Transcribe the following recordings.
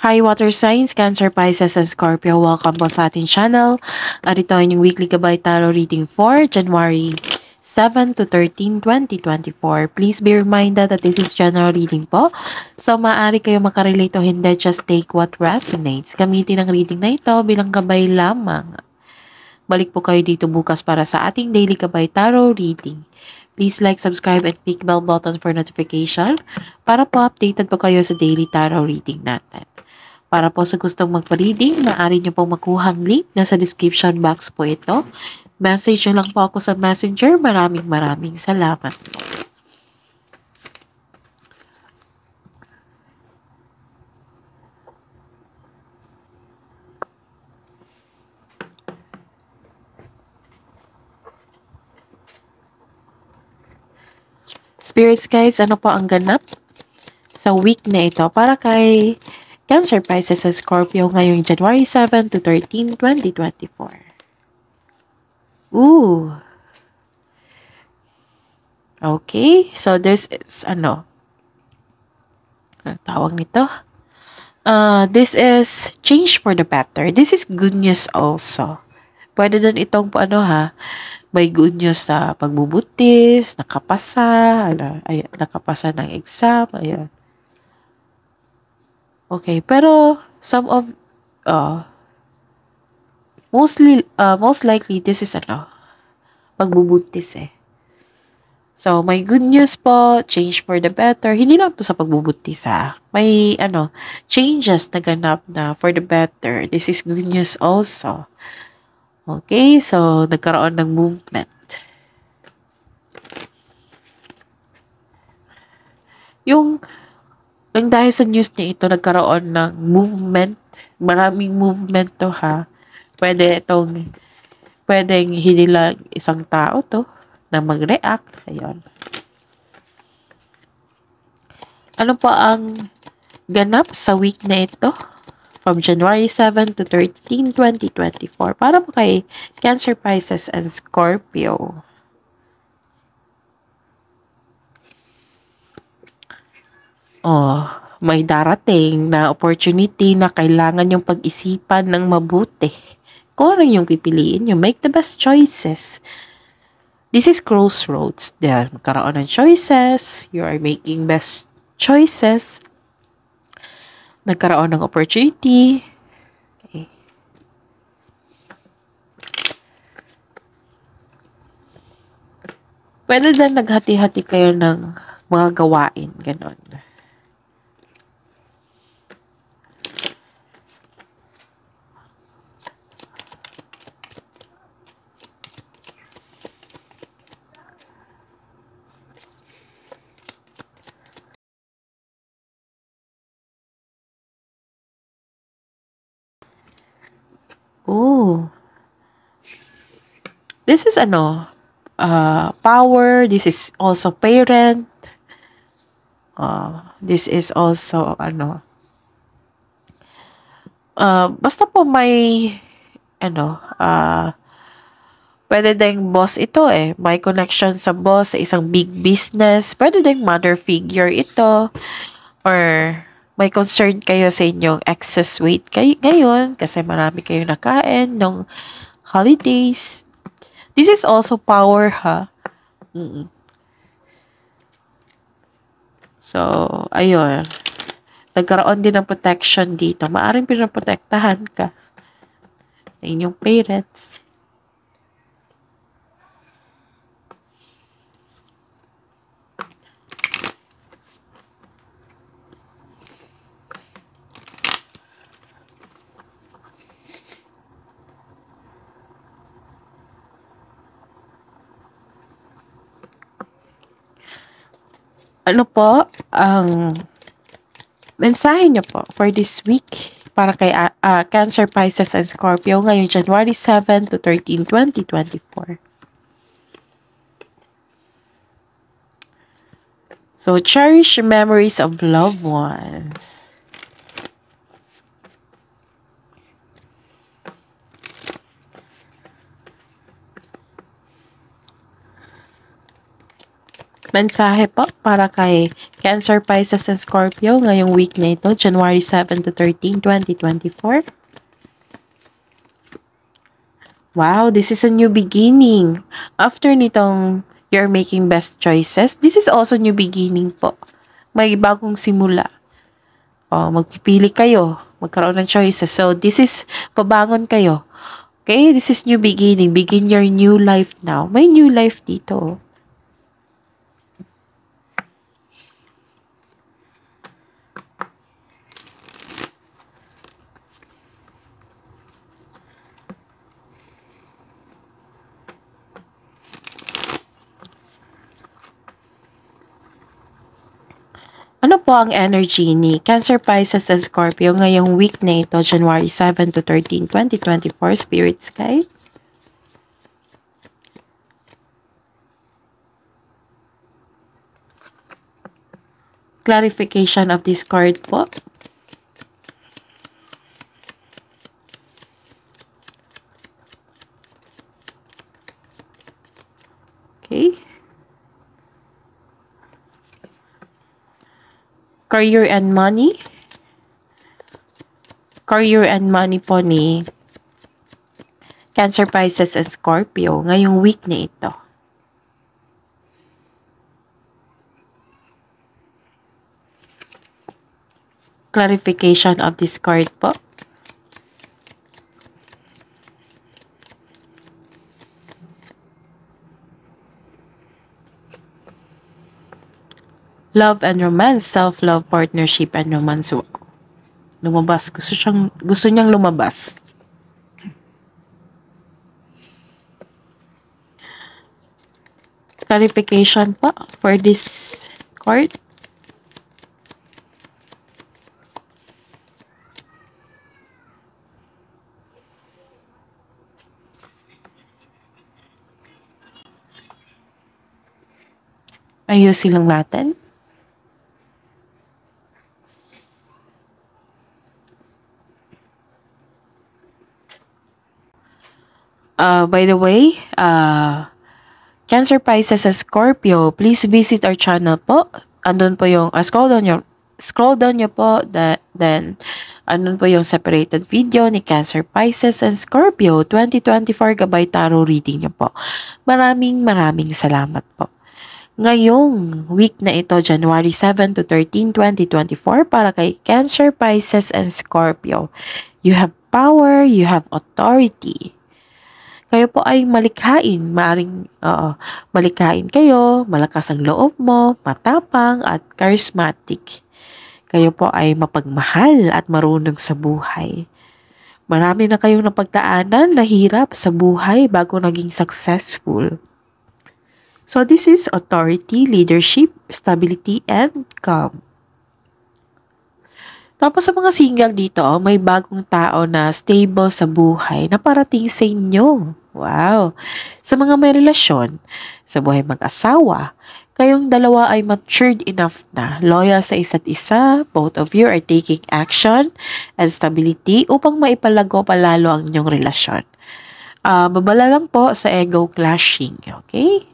Hi Water Signs, Cancer, Pisces, and Scorpio. Welcome po sa ating channel. At ito ay yung weekly gabay tarot reading for January 7 to 13, 2024. Please be reminded that this is general reading po. So maaari kayo makarelate o hindi, just take what resonates. Gamitin ang reading na ito bilang gabay lamang. Balik po kayo dito bukas para sa ating daily gabay tarot reading. Please like, subscribe, and click bell button for notification para po updated po kayo sa daily tarot reading natin. Para po sa gustong magpa-reading, maaari nyo pong makuhang link. Nasa description box po ito. Message nyo lang po ako sa messenger. Maraming salamat. Spirits guys, ano po ang ganap sa week na ito para kay Cancer, Pisces, and Scorpio ngayong January 7 to 13, 2024. Ooh. Okay, so this is ano tawag nito? This is change for the better. This is good news also. Pwede din itong may good news sa pagbubutis, nakapasa, nakapasa ng exam, ayan. Okay, pero most likely this is pagbubutis eh. So, may good news po, change for the better. Hindi lang to sa pagbubutis May changes na ganap na for the better. This is good news also. Okay, so nagkaroon ng movement. Nang dahil sa news niya ito, nagkaroon ng movement. Maraming movement to pwedeng hindi lang isang tao to na mag-react. Ayun. Ano pa ang ganap sa week na ito? From January 7 to 13, 2024. Para po kay Cancer, Pisces, and Scorpio. May darating na opportunity na kailangan yung pag-isipan ng mabuti. Kung ano yung pipiliin nyo, make the best choices. This is crossroads. Magkaroon ng choices. You are making best choices. Nagkaroon ng opportunity. Okay. Pwede din naghati-hati kayo ng mga gawain. Ganon. Oh. This is power. This is also parent. This is also basta po may pwede ding boss ito may connection sa boss sa isang big business. Pwede ding mother figure ito, or may concern kayo sa inyong excess weight ngayon kasi marami kayong nakain nung holidays. This is also power So, ayun. Nagkaroon din ng protection dito. Maaring pinaprotektahan ka ng inyong parents. Ano po ang mensahe niyo po for this week para kay Cancer, Pisces, and Scorpio ngayong January 7 to 13, 2024? So, cherish memories of loved ones. Mensahe po para kay Cancer, Pisces, and Scorpio ngayong week na ito, January 7 to 13, 2024. Wow, this is a new beginning. After nitong you're making best choices, this is also new beginning po. May bagong simula. Magpipili kayo, magkaroon ng choices. So, this is pabangon kayo. Okay, this is new beginning. Begin your new life now. May new life dito. Ano po ang energy ni Cancer, Pisces, and Scorpio ngayong week na ito, January 7 to 13, 2024, Spirit Sky? Clarification of this card po. Okay. Career and money. Career and money po ni Cancer, Pisces, and Scorpio ngayong week na ito. Clarification of this card po. Love and romance, self-love, partnership, and romance. Lumabas. Gusto niyang lumabas. Clarification pa for this card. Ayusin lang natin. By the way, Cancer, Pisces, and Scorpio, please visit our channel po. Andun po yung, scroll down nyo po, then, andun po yung separated video ni Cancer, Pisces, and Scorpio, 2024 Gabay Tarot reading nyo po. Maraming salamat po. Ngayong week na ito, January 7 to 13, 2024, para kay Cancer, Pisces, and Scorpio. You have power, you have authority. Kayo po ay malikhain, malikhain kayo, malakas ang loob mo, matapang at charismatic. Kayo po ay mapagmahal at marunong sa buhay. Marami na kayong napagdaanan na hirap sa buhay bago naging successful. So this is authority, leadership, stability, and calm. Tapos sa mga single dito, may bagong tao na stable sa buhay na parating sa inyo. Wow! Sa mga may relasyon, sa buhay mag-asawa, kayong dalawa ay matured enough na, loyal sa isa't isa, both of you are taking action and stability upang maipalago palalo ang inyong relasyon. Babala lang po sa ego clashing, okay?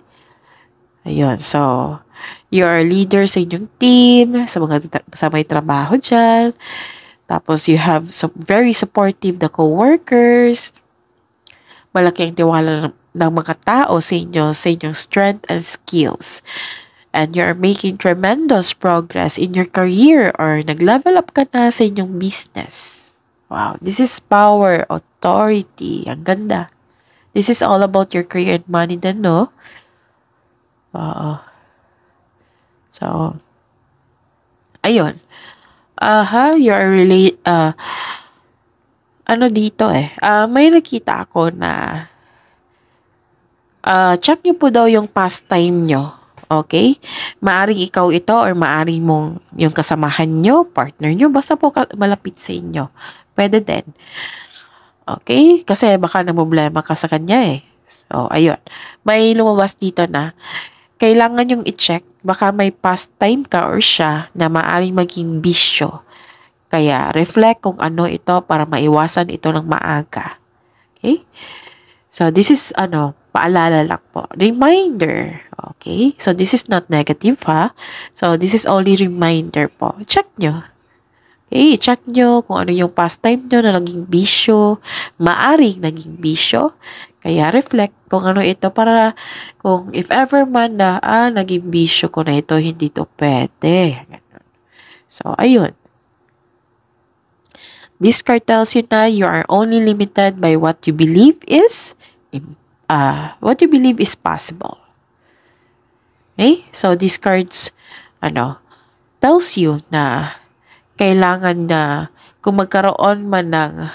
Ayun, so you are leader sa inyong team, sa may trabaho dyan. Tapos you have some very supportive the co-workers. Malaki ang tiwala ng mga tao sa inyong strength and skills. And you are making tremendous progress in your career or nag-level up ka na sa inyong business. Wow, this is power, authority. Ang ganda. This is all about your career and money din, no? So, ayun. You're really, ano dito may nakita ako na, check nyo po daw yung pastime nyo. Okay? Maaring ikaw ito or maaring mong yung kasamahan nyo, partner nyo, basta po malapit sa inyo. Pwede din. Okay? Kasi baka namumblema ka sa kanya So, ayun. May lumabas dito na, kailangan yung i-check, baka may pastime ka or siya na maaring maging bisyo. Kaya, reflect kung ano ito para maiwasan ito ng maaga. Okay? So, this is, Paalala lang po. Reminder. Okay? So, this is not negative, ha? So, this is only reminder po. Check nyo. Okay? Check nyo kung ano yung pastime nyo na naging bisyo. Maaring naging bisyo. Kaya reflect kung ano ito para kung if ever man na naging bisyo ko na ito, hindi to pwede. So, ayun. This card tells you na you are only limited by what you believe is possible. Okay? So, these cards, tells you na kailangan na kung magkaroon man ng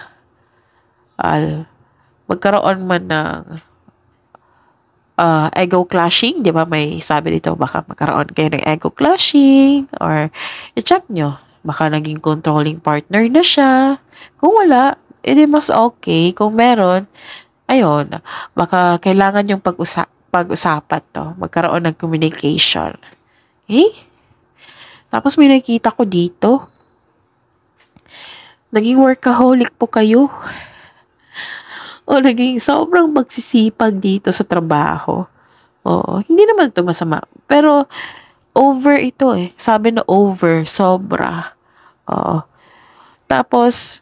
ego clashing, di ba? May sabi dito, baka magkaroon kayo ng ego clashing or i-check nyo. Baka naging controlling partner na siya. Kung wala, edi mas okay. Kung meron, ayun, baka kailangan yung pag-usapan to. Magkaroon ng communication. Okay? Tapos may nakita ko dito. Naging workaholic po kayo. O naging sobrang magsisipag dito sa trabaho. Oo, hindi naman ito masama. Pero, over ito eh. Sabi na over, sobra. Oo. Tapos,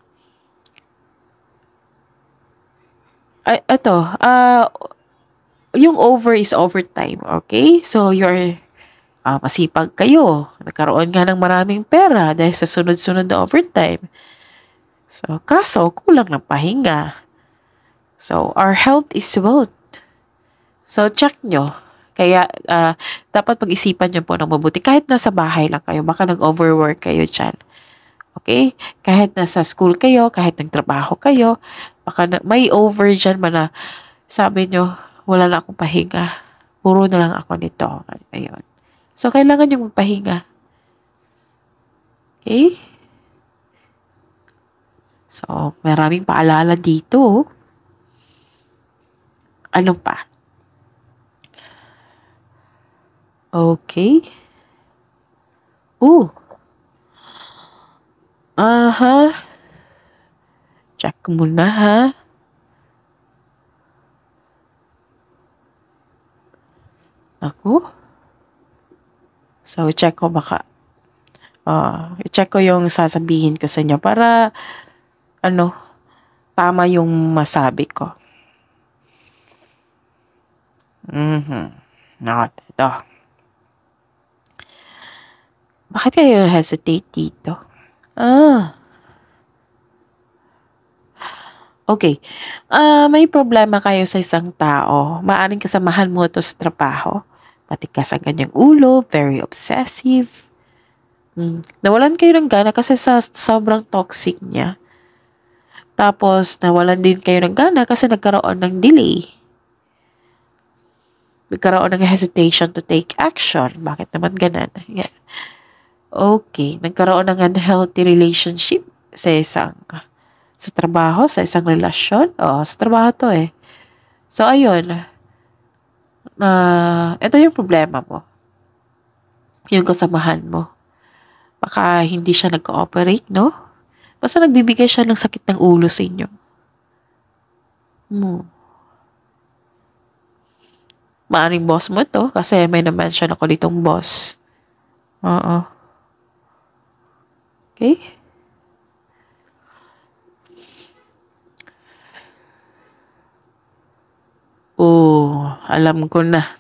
yung over is overtime, okay? So, you're masipag kayo. Nagkaroon nga ng maraming pera dahil sa sunod-sunod na overtime. So, kaso, kulang ng pahinga. So, our health is wealth. So, check nyo. Kaya, dapat pag-isipan nyo po ng mabuti. Kahit nasa bahay lang kayo, baka nag-overwork kayo dyan. Okay? Kahit nasa school kayo, kahit nagtrabaho kayo, baka may over dyan na sabi nyo, wala na akong pahinga. Puro na lang ako nito. Ayun. So, kailangan nyo magpahinga. Okay? So, maraming paalala dito. Ano pa? Okay. Aha. Check ko muna, ha? Ako? So, check ko baka. I-check ko yung sasabihin ko sa inyo para, tama yung masabi ko. Ito. Bakit kayo hesitate dito? Okay. May problema kayo sa isang tao. Maaring kasamahan mo ito sa trabaho. Matigas ang kanyang ulo, very obsessive. Nawalan kayo ng gana kasi sa sobrang toxic niya. Tapos, nawalan din kayo ng gana kasi nagkaroon ng delay. Nagkaroon ng hesitation to take action. Bakit naman ganun? Yeah. Okay. Nagkaroon ng unhealthy relationship sa trabaho, sa isang relasyon. Sa trabaho to eh. So, ayun. Ito yung problema mo. Yung kasamahan mo. Baka hindi siya nag-cooperate, no? Basta nagbibigay siya ng sakit ng ulo sa inyo. Maaring boss mo to kasi may na-mention ako ditong boss. Okay? Alam ko na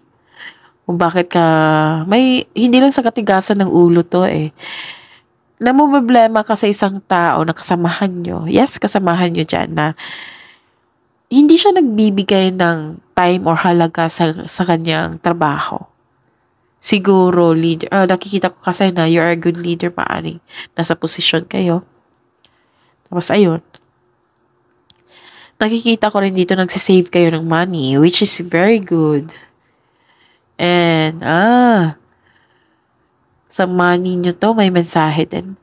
kung bakit hindi lang sa katigasan ng ulo to eh. Namumblema ka sa isang tao na kasamahan nyo. Yes, kasamahan nyo dyan na hindi siya nagbibigay ng time or halaga sa kanyang trabaho. Siguro, leader. Nakikita ko kasi na you're a good leader, maaring nasa posisyon kayo. Tapos, ayun. Nakikita ko rin dito nagsisave kayo ng money, which is very good. And, sa money nyo to, may mensahe din.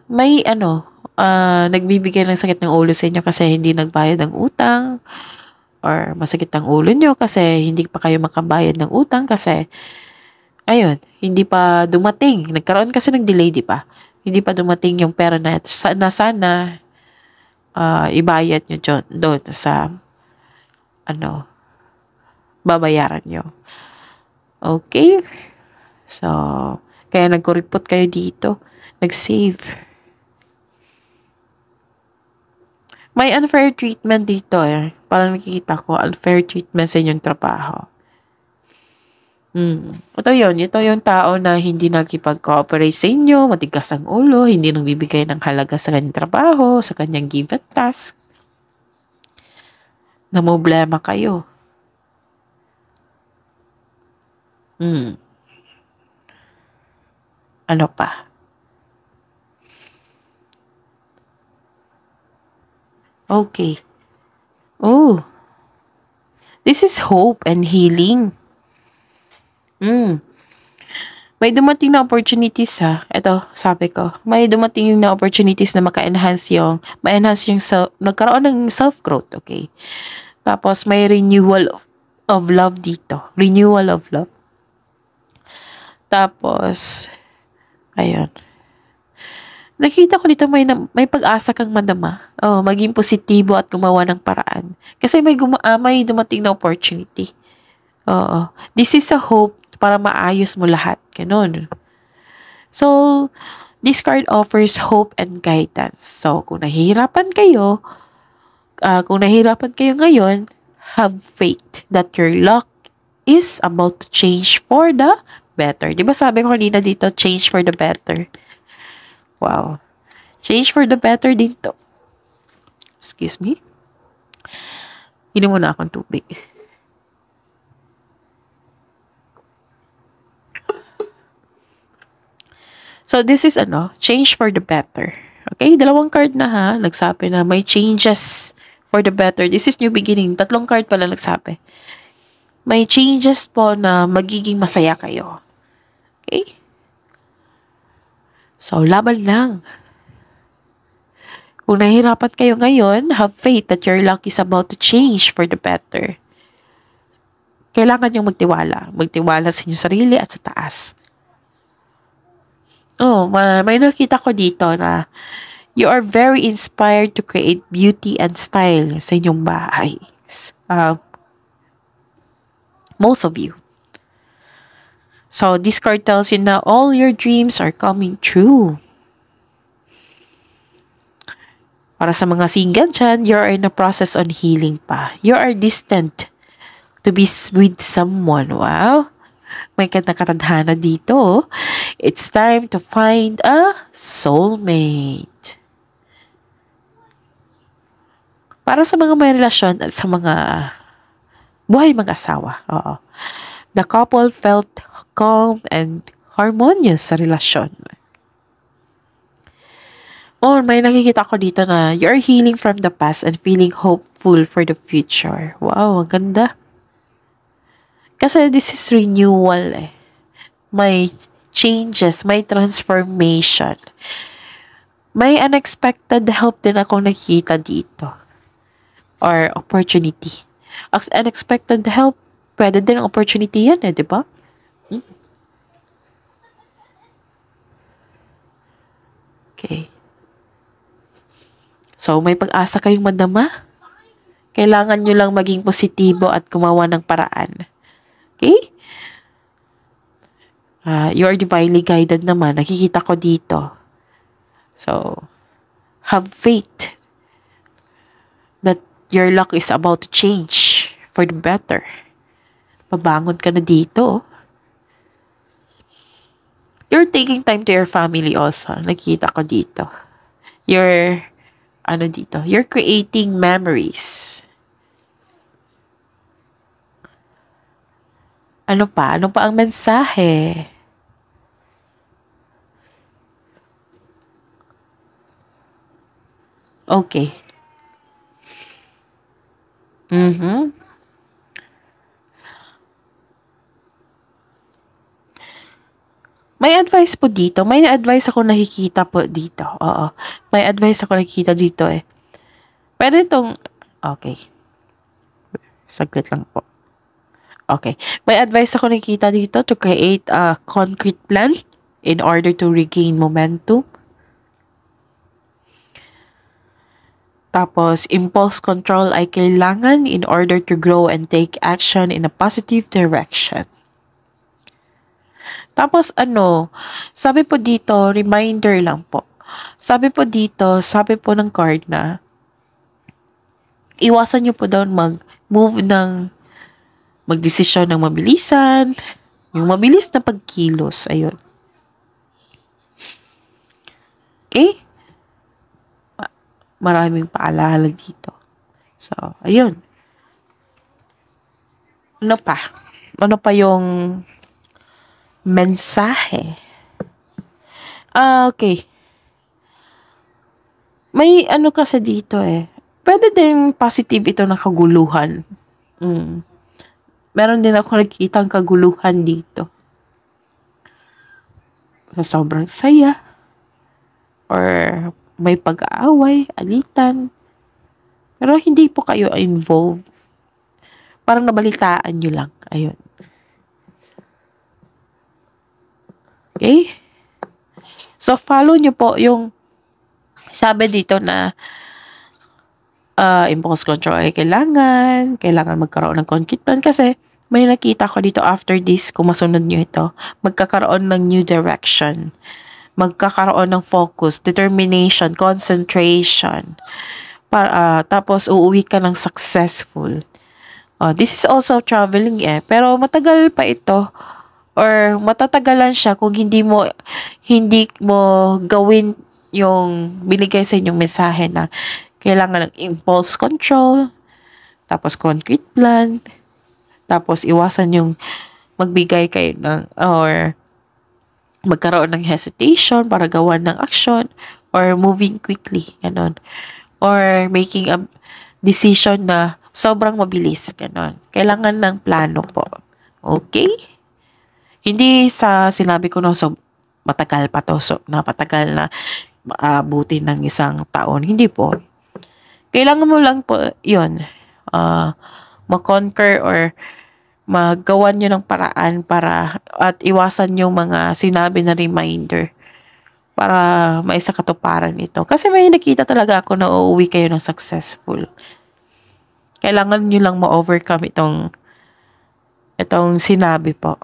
May nagbibigay ng sakit ng ulo sa inyo kasi hindi nagbayad ng utang or masakit ang ulo nyo kasi hindi pa kayo makabayad ng utang kasi ayun, hindi pa dumating. Nagkaroon kasi ng delay, di ba? Hindi pa dumating yung pera na sana ibayad nyo doon sa ano, babayaran nyo. Okay? So, kaya nagkuripot kayo dito. Nag-save. May unfair treatment dito eh. Parang nakikita ko, unfair treatment sa inyong trabaho. Ito yun. Ito yung tao na hindi nakipag-cooperate sa inyo, matigas ang ulo, hindi nang bibigay ng halaga sa kanyang trabaho, sa kanyang given task. Namblema kayo. Ano pa? Okay. Oh, this is hope and healing. May dumating na opportunities ha. Ito, sabi ko. May dumating na opportunities na ma-enhance yung nagkaroon ng self-growth, okay? Tapos, may renewal of love dito. Renewal of love. Tapos, ayun. Nakita ko dito may pag-asa kang madama. Oh, maging positibo at gumawa ng paraan. Kasi may dumating na opportunity. Oo. This is a hope para maayos mo lahat. Ganun. So, this card offers hope and guidance. So, kung nahihirapan kayo ngayon, have faith that your luck is about to change for the better. Di ba sabi ko kanina dito, change for the better? Wow. Change for the better din to. Excuse me. Inom muna akong tubig. So, this is change for the better. Okay? Dalawang card na ha. Nagsabi na may changes for the better. This is new beginning. 3 card pala nagsabi. May changes po na magiging masaya kayo. Okay? So, laban lang. Kung nahihirapan kayo ngayon, have faith that your luck is about to change for the better. Kailangan niyong magtiwala. Magtiwala sa inyong sarili at sa taas. Oh, may nakita ko dito na you are very inspired to create beauty and style sa inyong bahay. Most of you. So, this card tells you na all your dreams are coming true. Para sa mga single dyan, you are in a process on healing pa. You are distant to be with someone. Wow. May katadhana dito. It's time to find a soulmate. Para sa mga may relasyon at sa mga buhay mag-asawa. Oo. The couple felt calm and harmonious sa relasyon. Or may nakikita ko dito na you're healing from the past and feeling hopeful for the future. Wow, ang ganda. Kasi this is renewal eh. May changes, may transformation. May unexpected help din ako nakita dito. Or opportunity. As unexpected help, pwede din opportunity yan eh, di ba? Okay. So, may pag-asa kayong madama. Kailangan nyo lang maging positibo at gumawa ng paraan. Okay? You are divinely guided naman. Nakikita ko dito. So, have faith that your luck is about to change for the better. Pabangon ka na dito. You're taking time to your family also. Nakikita ko dito. You're creating memories. Ano pa? Ano pa ang mensahe? Okay. May advice po dito. May advice ako nakikita po dito. Oo. May advice ako nakikita dito eh. Pwede itong... Okay. Saglit lang po. Okay. May advice ako nakikita dito to create a concrete plan in order to regain momentum. Tapos, impulse control ay kailangan in order to grow and take action in a positive direction. Tapos sabi po dito, reminder lang po. Sabi po dito, sabi po ng card na, iwasan nyo po daw magdesisyon ng mabilisan, yung mabilis na pagkilos, ayun. Okay? Maraming paalala dito. So, ayun. Ano pa? Ano pa yung mensahe? Okay. May kasi dito pwede din positive ito na kaguluhan. Meron din ako nakikitang kaguluhan dito. Sa sobrang saya. Or may pag-aaway, alitan. Pero hindi po kayo involved. Parang nabalitaan nyo lang. Ayun. Okay? So, follow nyo po yung sabi dito na impulse control ay kailangan magkaroon ng concrete plan kasi may nakita ko dito after this, kung masunod nyo ito, magkakaroon ng new direction. Magkakaroon ng focus, determination, concentration. Tapos, uuwi ka ng successful. This is also traveling pero matagal pa ito or matatagalan siya kung hindi mo gawin yung binigay sa inyong mensahe na kailangan ng impulse control, tapos concrete plan, tapos iwasan yung magbigay kayo or magkaroon ng hesitation para gawan ng action or moving quickly, ganon. Or making a decision na sobrang mabilis, ganon. Kailangan ng plano po. Okay? Hindi sa sinabi ko matagal pa to, napatagal na maabuti ng isang taon. Hindi po. Kailangan mo lang po, yun, ma-conquer or magawan nyo ng paraan at iwasan yung mga sinabi na reminder para maisa katuparan ito. Kasi may nakita talaga ako na uuwi kayo ng successful. Kailangan nyo lang ma-overcome itong sinabi po.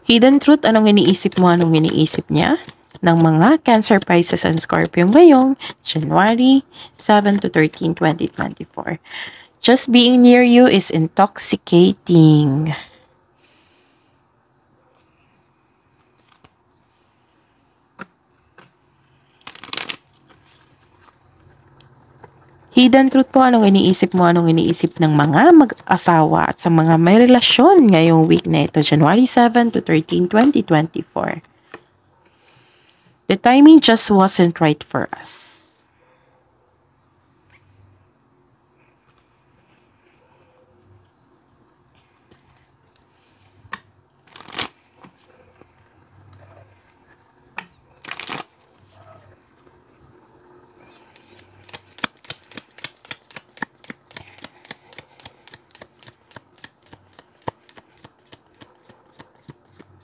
Hidden truth, anong iniisip mo, anong iniisip niya? Ng mga Cancer, Pisces, and Scorpio ngayong January 7 to 13, 2024. Just being near you is intoxicating. Hidden truth po, anong iniisip mo, anong iniisip ng mga mag-asawa at sa mga may relasyon ngayong week na ito, January 7 to 13, 2024. The timing just wasn't right for us.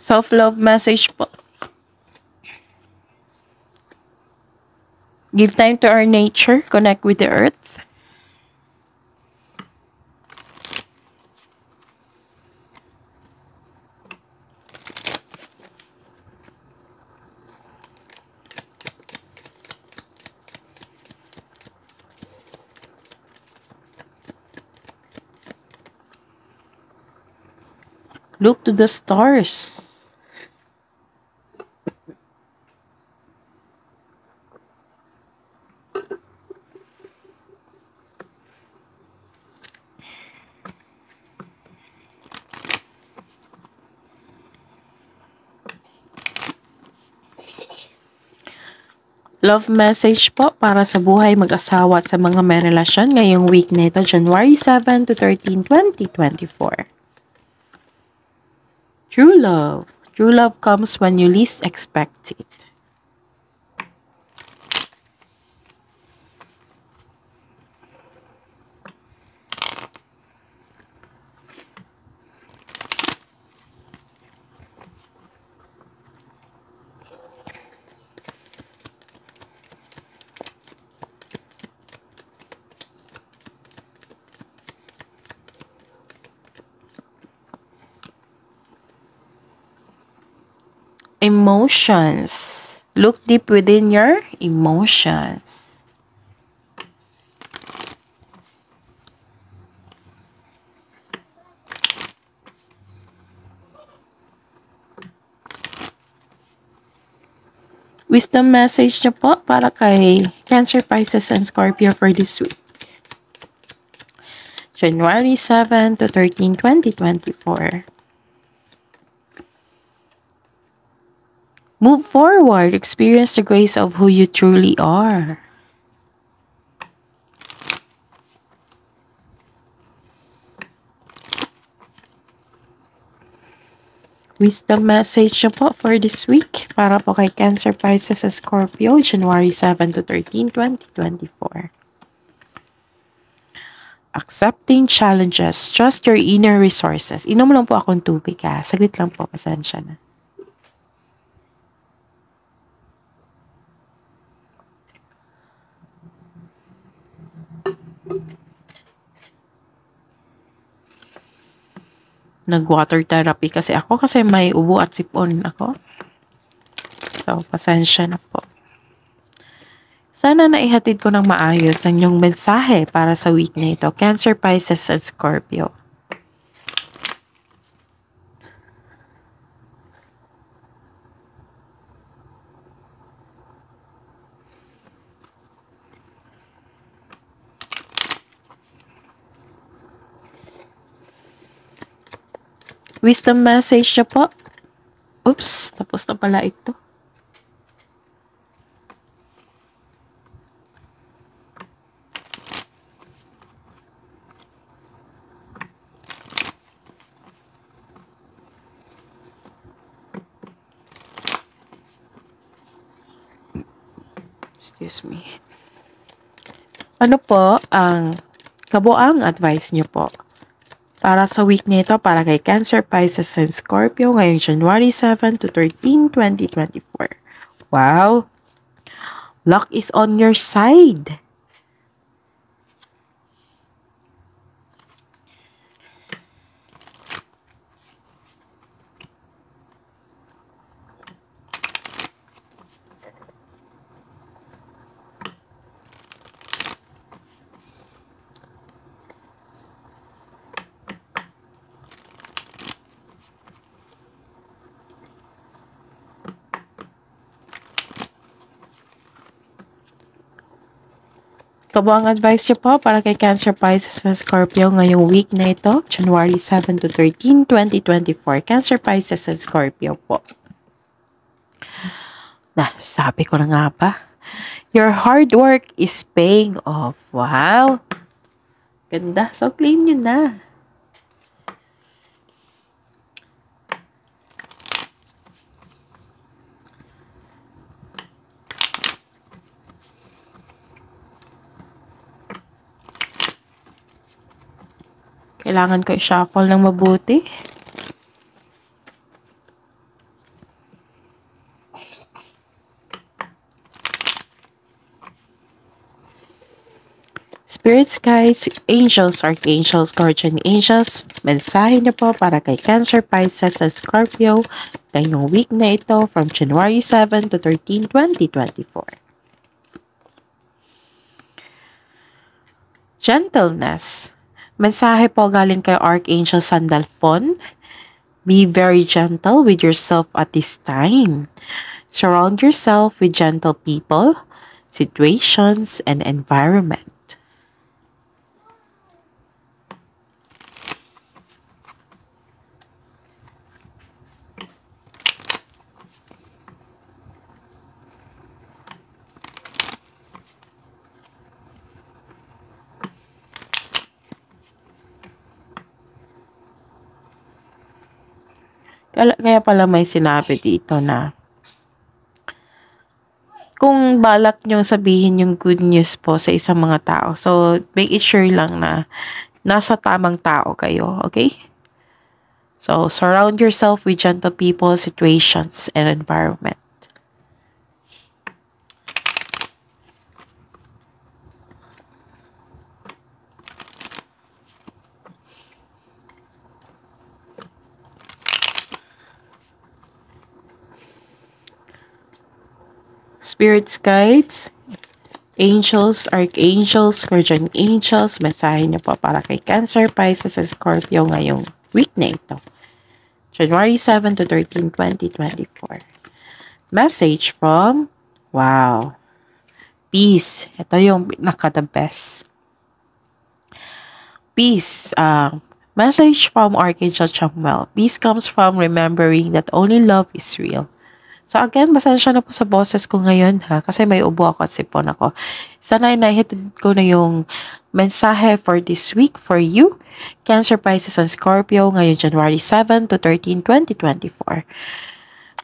Self-love message po. Give time to our nature, connect with the earth. Look to the stars. Love message po para sa buhay mag-asawa at sa mga may relasyon ngayong week na ito, January 7 to 13, 2024. True love. True love comes when you least expect it. Emotions. Look deep within your emotions. Wisdom message niyo po para kay Cancer, Pisces, and Scorpio for this week. January 7 to 13, 2024. Move forward. Experience the grace of who you truly are. Wisdom message niyo po for this week para po kay Cancer, Pisces, and Scorpio, January 7 to 13, 2024. Accepting challenges. Trust your inner resources. Inom lang po akong tubig ha. Saglit lang po. Pasensya na. Nag-water therapy kasi ako kasi may ubo at sipon ako. So, pasensya na po. Sana naihatid ko ng maayos ang inyong mensahe para sa week na ito. Cancer, Pisces, at Scorpio. Wisdom message niyo po. Oops, tapos na pala ito. Excuse me. Ano po ang kabuang advice niyo po para sa week nito para kay Cancer, Pisces, and Scorpio ngayong January 7 to 13, 2024? Wow! Luck is on your side. Kabuang advice niyo po para kay Cancer, Pisces, and Scorpio ngayong week na ito, January 7 to 13, 2024. Cancer, Pisces, and Scorpio po. Sabi ko na nga ba? Your hard work is paying off. Wow! Ganda. So, claim nyo na. Kailangan ko i-shuffle ng mabuti. Spirits, guides, angels, archangels, guardian angels, mensahe niyo po para kay Cancer, Pisces, at Scorpio ngayong week na ito from January 7 to 13, 2024. Gentleness. Mensahe po galing kay Archangel Sandalphon. Be very gentle with yourself at this time. Surround yourself with gentle people, situations, and environment. Kaya pala may sinabi dito na kung balak nyo sabihin yung good news po sa isang mga tao, so make it sure lang na nasa tamang tao kayo, okay? So, surround yourself with gentle people, situations, and environment. spirits, guides, angels, archangels, guardian angels, mensahe niyo po para kay Cancer, Pisces, and Scorpio ngayong week na ito. January 7 to 13, 2024. Message from, wow, peace. Ito yung the best. Peace. Message from Archangel Chamuel. Peace comes from remembering that only love is real. So again, pasensya na po sa boses ko ngayon ha, kasi may ubo ako at sipon ako. Sana nahihatid ko na yung mensahe for this week for you, Cancer, Pisces, and Scorpio ngayon January 7 to 13, 2024.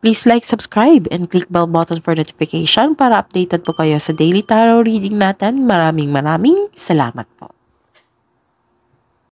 Please like, subscribe, and click bell button for notification para updated po kayo sa daily tarot reading natin. Maraming salamat po.